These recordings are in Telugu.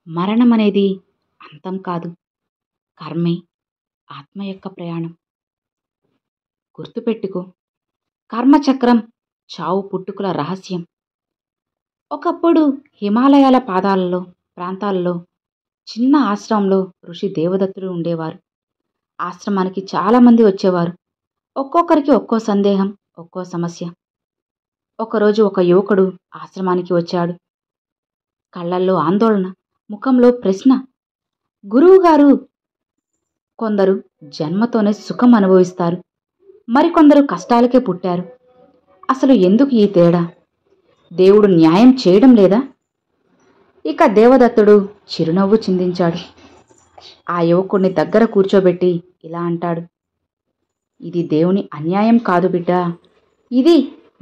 మరణం అనేది అంతం కాదు, కర్మే ఆత్మ యొక్క ప్రయాణం. గుర్తుపెట్టుకో, కర్మచక్రం చావు పుట్టుకుల రహస్యం. ఒకప్పుడు హిమాలయాల ప్రాంతాలలో చిన్న ఆశ్రమంలో ఋషి దేవదత్తుడు ఉండేవారు. ఆశ్రమానికి చాలామంది వచ్చేవారు. ఒక్కొక్కరికి ఒక్కో సందేహం, ఒక్కో సమస్య. ఒకరోజు ఒక యువకుడు ఆశ్రమానికి వచ్చాడు. కళ్ళల్లో ఆందోళన, ముఖంలో ప్రశ్న. గురువుగారు, కొందరు జన్మతోనే సుఖం అనుభవిస్తారు, మరికొందరు కష్టాలకే పుట్టారు. అసలు ఎందుకు ఈ తేడా? దేవుడు న్యాయం చేయడం లేదా? ఇక దేవదత్తుడు చిరునవ్వు చిందించాడు. ఆ యువకుడిని దగ్గర కూర్చోబెట్టి ఇలా అంటాడు, ఇది దేవుని అన్యాయం కాదు బిడ్డా, ఇది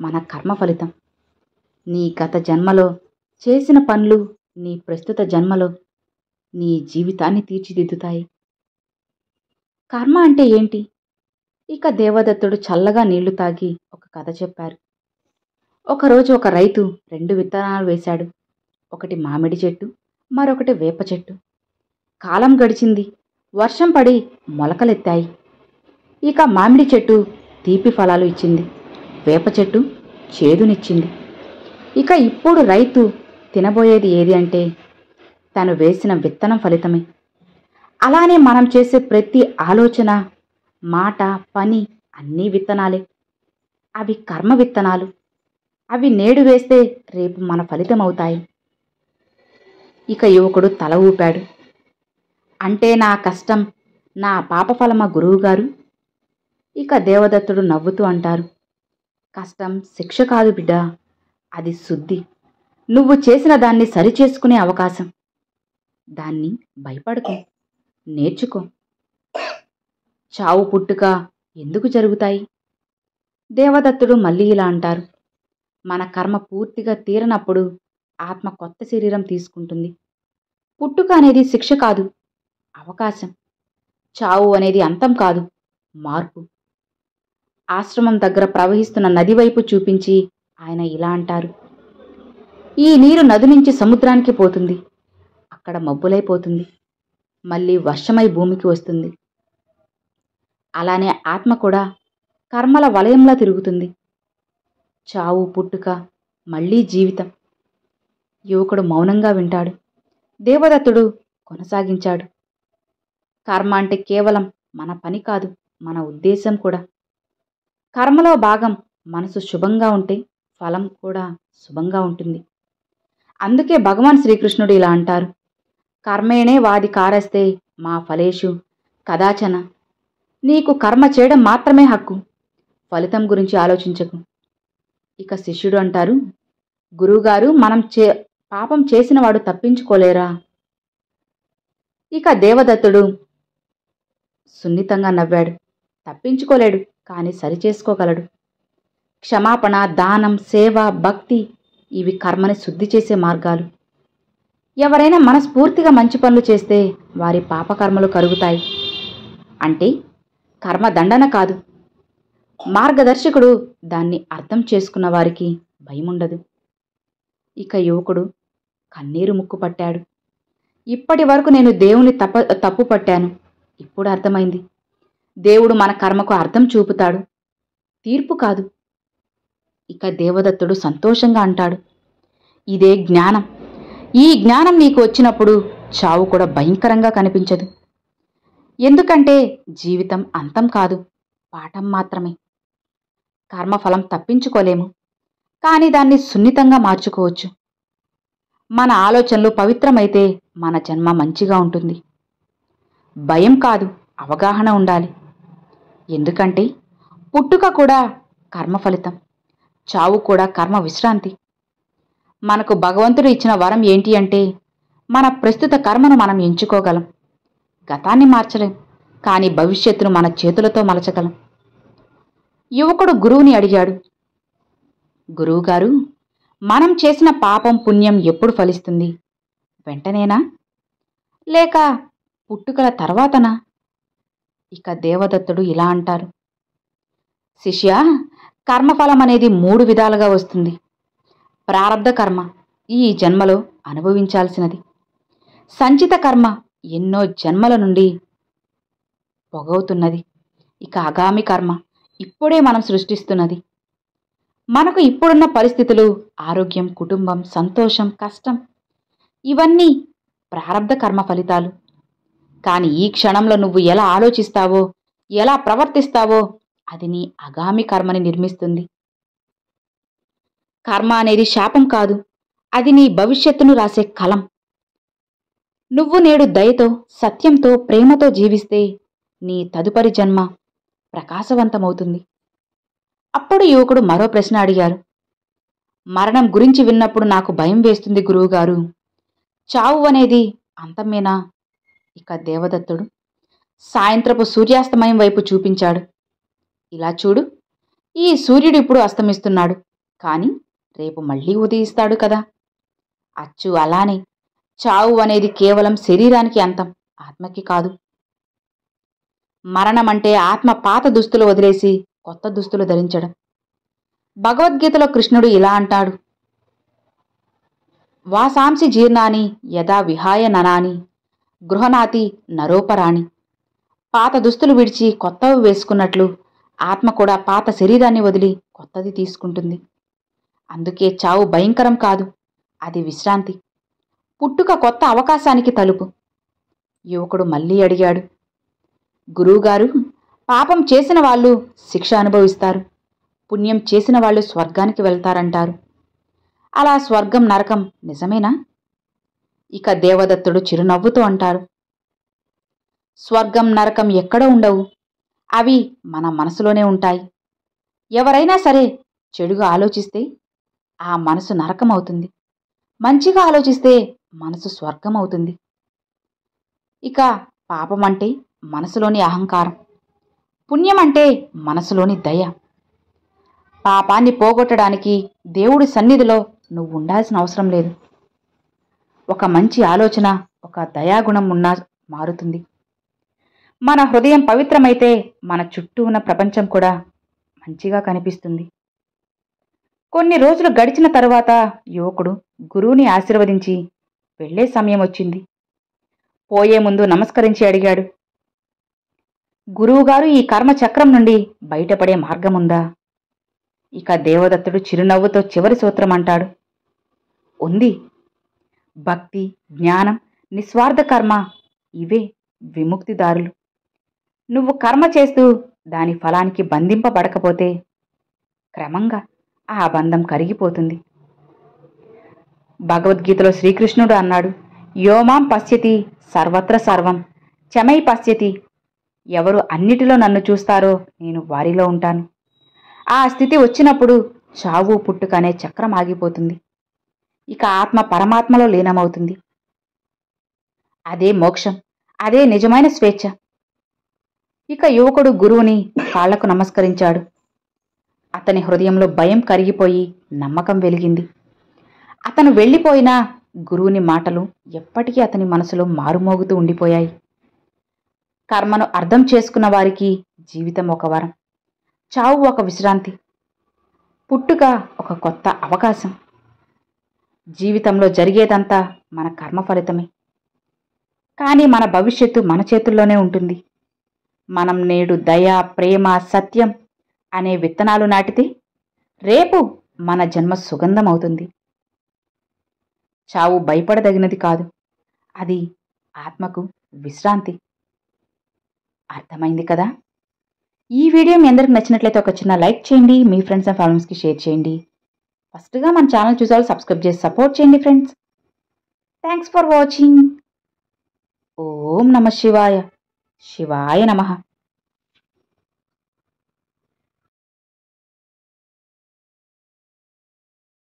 మన కర్మ ఫలితం. నీ గత జన్మలో చేసిన పనులు నీ ప్రస్తుత జన్మలో నీ జీవితాన్ని తీర్చిదిద్దుతాయి. కర్మ అంటే ఏంటి? ఇక దేవదత్తుడు చల్లగా నీళ్లు తాగి ఒక కథ చెప్పారు. ఒకరోజు ఒక రైతు 2 విత్తనాలు వేశాడు. ఒకటి మామిడి చెట్టు, మరొకటి వేప చెట్టు. కాలం గడిచింది, వర్షం పడి మొలకలెత్తాయి. ఇక మామిడి చెట్టు తీపి ఫలాలు ఇచ్చింది, వేప చెట్టు చేదునిచ్చింది. ఇక ఇప్పుడు రైతు తినబోయేది ఏది అంటే తను వేసిన విత్తనం ఫలితమే. అలానే మనం చేసే ప్రతి ఆలోచన, మాట, పని అన్నీ విత్తనాలే. అవి కర్మ విత్తనాలు. అవి నేడు వేస్తే రేపు మన ఫలితం అవుతాయి. ఇక యువకుడు తల ఊపాడు. అంటే నా కష్టం నా పాపఫలమా గురువుగారు? ఇక దేవదత్తుడు నవ్వుతూ అంటారు, కష్టం శిక్ష కాదు బిడ్డా, అది శుద్ధి. నువ్వు చేసిన దాన్ని సరిచేసుకునే అవకాశం. దాన్ని భయపడకు, నేర్చుకో. చావు పుట్టుక ఎందుకు జరుగుతాయి? దేవదత్తుడు మళ్ళీ ఇలా అంటారు, మన కర్మ పూర్తిగా తీరనప్పుడు ఆత్మ కొత్త శరీరం తీసుకుంటుంది. పుట్టుక అనేది శిక్ష కాదు, అవకాశం. చావు అనేది అంతం కాదు, మార్పు. ఆశ్రమం దగ్గర ప్రవహిస్తున్న నది వైపు చూపించి ఆయన ఇలా అంటారు, ఈ నీరు నది నుంచి సముద్రానికి పోతుంది, అక్కడ మబ్బులైపోతుంది, మళ్ళీ వర్షమై భూమికి వస్తుంది. అలానే ఆత్మ కూడా కర్మల వలయంలా తిరుగుతుంది. చావు పుట్టుక, మళ్ళీ జీవితం. యువకుడు మౌనంగా వింటాడు. దేవదత్తుడు కొనసాగించాడు, కర్మ అంటే కేవలం మన పని కాదు, మన ఉద్దేశం కూడా. కర్మలో భాగం మనసు శుభంగా ఉంటే ఫలం కూడా శుభంగా ఉంటుంది. అందుకే భగవాన్ శ్రీకృష్ణుడు ఇలా అంటారు, కర్మేణే వాది కారస్తే మా ఫలేషు కదాచన. నీకు కర్మ చేయడం మాత్రమే హక్కు, ఫలితం గురించి ఆలోచించకు. ఇక శిష్యుడు అంటారు, గురువుగారు, మనం పాపం చేసినవాడు తప్పించుకోలేరా? ఇక దేవదత్తుడు సున్నితంగా నవ్వాడు. తప్పించుకోలేడు, కానీ సరిచేసుకోగలడు. క్షమాపణ, దానం, సేవ, భక్తి ఇవి కర్మని శుద్ధి చేసే మార్గాలు. ఎవరైనా మనస్ఫూర్తిగా మంచి పనులు చేస్తే వారి పాపకర్మలు కరుగుతాయి. అంటే కర్మ దండన కాదు, మార్గదర్శకుడు. దాన్ని అర్థం చేసుకున్న వారికి భయముండదు. ఇక యువకుడు కన్నీరు ముక్కు పట్టాడు. ఇప్పటి వరకు నేను దేవుని తప్పు పట్టాను, ఇప్పుడు అర్థమైంది. దేవుడు మన కర్మకు అర్థం చూపుతాడు, తీర్పు కాదు. ఇక దేవదత్తుడు సంతోషంగా అంటాడు, ఇదే జ్ఞానం. ఈ జ్ఞానం నీకు వచ్చినప్పుడు చావు కూడా భయంకరంగా కనిపించదు. ఎందుకంటే జీవితం అంతం కాదు, పాఠం మాత్రమే. కర్మఫలం తప్పించుకోలేము, కానీ దాన్ని సున్నితంగా మార్చుకోవచ్చు. మన ఆలోచనలు పవిత్రమైతే మన జన్మ మంచిగా ఉంటుంది. భయం కాదు, అవగాహన ఉండాలి. ఎందుకంటే పుట్టుక కూడా కర్మ ఫలితం, చావు కూడా కర్మ విశ్రాంతి. మనకు భగవంతుడు ఇచ్చిన వరం ఏంటి అంటే మన ప్రస్తుత కర్మను మనం ఎంచుకోగలం. గతాన్ని మార్చలేం, కానీ భవిష్యత్తును మన చేతులతో మలచగలం. యువకుడు గురువుని అడిగాడు, గురువుగారు, మనం చేసిన పాపం పుణ్యం ఎప్పుడు ఫలిస్తుంది? వెంటనేనా, లేక పుట్టుకల తర్వాతనా? ఇక దేవదత్తుడు ఇలా అంటారు, శిష్య, కర్మఫలం అనేది 3 విధాలుగా వస్తుంది. ప్రారబ్ధ కర్మ ఈ జన్మలో అనుభవించాల్సినది. సంచిత కర్మ ఎన్నో జన్మల నుండి పొగవుతున్నది. ఇక ఆగామి కర్మ ఇప్పుడే మనం సృష్టిస్తున్నది. మనకు ఇప్పుడున్న పరిస్థితులు, ఆరోగ్యం, కుటుంబం, సంతోషం, కష్టం ఇవన్నీ ప్రారబ్ధ కర్మ ఫలితాలు. కానీ ఈ క్షణంలో నువ్వు ఎలా ఆలోచిస్తావో, ఎలా ప్రవర్తిస్తావో అది నీ ఆగామి కర్మని నిర్మిస్తుంది. కర్మ అనేది శాపం కాదు, అది నీ భవిష్యత్తును రాసే కలం. నువ్వు నేడు దయతో, సత్యంతో, ప్రేమతో జీవిస్తే నీ తదుపరి జన్మ ప్రకాశవంతమవుతుంది. అప్పుడు యువకుడు మరో ప్రశ్న అడిగారు. మరణం గురించి విన్నప్పుడు నాకు భయం వేస్తుంది గురువుగారు. చావు అనేది అంతమేనా? ఇక దేవదత్తుడు సాయంత్రపు సూర్యాస్తమయం వైపు చూపించాడు. ఇలా చూడు, ఈ సూర్యుడు ఇప్పుడు అస్తమిస్తున్నాడు, కానీ రేపు మళ్ళీ ఉదయిస్తాడు కదా. అచ్చు అలానే చావు అనేది కేవలం శరీరానికి అంతం, ఆత్మకి కాదు. మరణమంటే ఆత్మ పాత దుస్తులు వదిలేసి కొత్త దుస్తులు ధరించడం. భగవద్గీతలో కృష్ణుడు ఇలా అంటాడు, వాసాంసి జీర్ణాని యదా విహాయ ననాని గృహనాతి నరోపరాణి. పాత దుస్తులు విడిచి కొత్తవి వేసుకున్నట్లు ఆత్మ కూడా పాత శరీరాన్ని వదిలి కొత్తది తీసుకుంటుంది. అందుకే చావు భయంకరం కాదు, అది విశ్రాంతి, పుట్టుక కొత్త అవకాశానికి తలుపు. యువకుడు మళ్ళీ అడిగాడు, గురువుగారు, పాపం చేసిన వాళ్ళు శిక్ష అనుభవిస్తారు, పుణ్యం చేసిన వాళ్ళు స్వర్గానికి వెళ్తారంటారు. అలా స్వర్గం నరకం నిజమేనా? ఇక దేవదత్తుడు చిరునవ్వుతూ అంటారు, స్వర్గం నరకం ఎక్కడో ఉండవు, అవి మన మనసులోనే ఉంటాయి. ఎవరైనా సరే చెడుగా ఆలోచిస్తే ఆ మనసు నరకం అవుతుంది, మంచిగా ఆలోచిస్తే మనసు స్వర్గం అవుతుంది. ఇక పాపం అంటే మనసులోని అహంకారం, పుణ్యం అంటే మనసులోని దయ. పాపాన్ని పోగొట్టడానికి దేవుడి సన్నిధిలో నువ్వు ఉండాల్సిన అవసరం లేదు. ఒక మంచి ఆలోచన, ఒక దయాగుణం ఉన్నా మారుతుంది. మన హృదయం పవిత్రమైతే మన చుట్టూ ఉన్న ప్రపంచం కూడా మంచిగా కనిపిస్తుంది. కొన్ని రోజులు గడిచిన తరువాత యువకుడు గురువుని ఆశీర్వదించి వెళ్లే సమయం వచ్చింది. పోయే ముందు నమస్కరించి అడిగాడు, గురువుగారు, ఈ కర్మ చక్రం నుండి బయటపడే మార్గముందా? ఇక దేవదత్తుడు చిరునవ్వుతో చివరి సూత్రం అంటాడు, ఉంది. భక్తి, జ్ఞానం, నిస్వార్థ కర్మ ఇవే విముక్తిదారులు. నువ్వు కర్మ చేస్తూ దాని ఫలానికి బంధింపబడకపోతే క్రమంగా ఆ బంధం కరిగిపోతుంది. భగవద్గీతలో శ్రీకృష్ణుడు అన్నాడు, యోమాం పశ్యతి సర్వత్ర సర్వం చమై పశ్యతి. ఎవరు అన్నిటిలో నన్ను చూస్తారో నేను వారిలో ఉంటాను. ఆ స్థితి వచ్చినప్పుడు చావు పుట్టుక అనే చక్రం ఆగిపోతుంది. ఇక ఆత్మ పరమాత్మలో లీనమవుతుంది. అదే మోక్షం, అదే నిజమైన స్వేచ్ఛ. ఇక యువకుడు గురువుని కాళ్లకు నమస్కరించాడు. అతని హృదయంలో భయం కరిగిపోయి నమ్మకం వెలిగింది. అతను వెళ్ళిపోయినా గురువుని మాటలు ఎప్పటికీ అతని మనసులో మారుమోగుతూ ఉండిపోయాయి. కర్మను అర్థం చేసుకున్న వారికి జీవితం ఒక వరం, చావు ఒక విశ్రాంతి, పుట్టుక ఒక కొత్త అవకాశం. జీవితంలో జరిగేదంతా మన కర్మ ఫలితమే. కానీ మన భవిష్యత్తు మన చేతుల్లోనే ఉంటుంది. మనం నేడు దయ, ప్రేమ, సత్యం అనే విత్తనాలు నాటితే రేపు మన జన్మ సుగంధం అవుతుంది. చావు భయపడదగినది కాదు, అది ఆత్మకు విశ్రాంతి. అర్థమైంది కదా? ఈ వీడియో మీ అందరికి నచ్చినట్లయితే ఒక చిన్న లైక్ చేయండి, మీ ఫ్రెండ్స్ అండ్ ఫ్యామిలీస్కి షేర్ చేయండి. ఫస్ట్గా మన ఛానల్ చూసారు, సబ్స్క్రైబ్ చేసి సపోర్ట్ చేయండి ఫ్రెండ్స్. Thanks for watching. ఓం నమః శివాయ. శివాయ నమః.